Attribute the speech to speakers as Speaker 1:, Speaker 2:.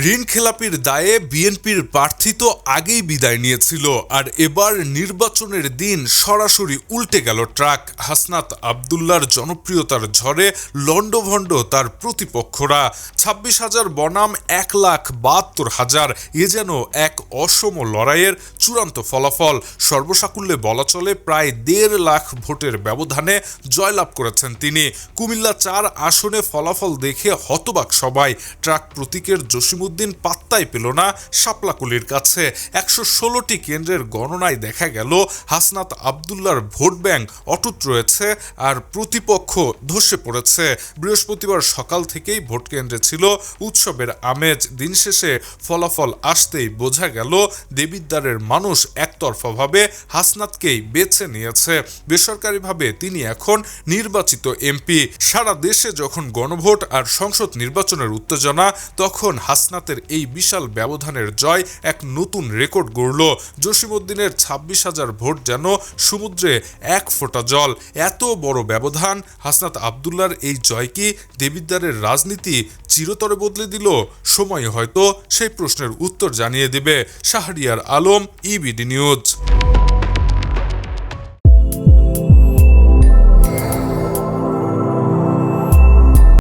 Speaker 1: ঋণ খেলাপির দায়ে বিএনপির প্রার্থী তো আগেই বিদায় নিয়েছিল, আর এবার নির্বাচনের দিন সরাসরি উল্টে গেল ট্রাক। হাসনাত আব্দুল্লাহর জনপ্রিয়তার ঝড়ে লন্ডভন্ড তার প্রতিপক্ষরা। 26,000 বনাম 1,72,000, এ যেন এক অসম লড়াইয়ের চূড়ান্ত ফলাফল। সর্বসাকুল্যে বলা চলে প্রায় 1.5 লাখ ভোটের ব্যবধানে জয়লাভ করেছেন তিনি। কুমিল্লা 4 আসনে ফলাফল দেখে হতবাক সবাই। ট্রাক প্রতীকের জসিমউদ্দিন পাত্তাই পেল না শাপলাকুলির কাছে। 116টি কেন্দ্রের গণনায় দেখা গেল হাসনাত আব্দুল্লাহর ভোট ব্যাংক অটুট রয়েছে, আর প্রতিপক্ষ ধসে পড়েছে। বৃহস্পতিবার সকাল থেকেই ভোট কেন্দ্রে ছিল উৎসবের আমেজ। দিন শেষে ফলাফল আসতেই বোঝা গেল দেবিদ্বারের মানুষ একতরফাভাবে হাসনাতকেই বেছে নিয়েছে। বেসরকারিভাবে তিনি এখন নির্বাচিত এমপি। সারা দেশে যখন গণভোট আর সংসদ নির্বাচনের উত্তেজনা, তখন হাসনাতের এই বিশাল ব্যবধানের জয় এক নতুন রেকর্ড গড়ল। জসিমউদ্দিনের 26,000 ভোট যেন সমুদ্রে 1 ফোঁটা জল। এত বড় ব্যবধান। হাসনাত আব্দুল্লাহর এই জয় কি দেবিদ্বারের রাজনীতি চিরতরে বদলে দিল? সময় হয়তো সেই প্রশ্নের উত্তর জানিয়ে দেবে। Shahriar Alam, EBD news.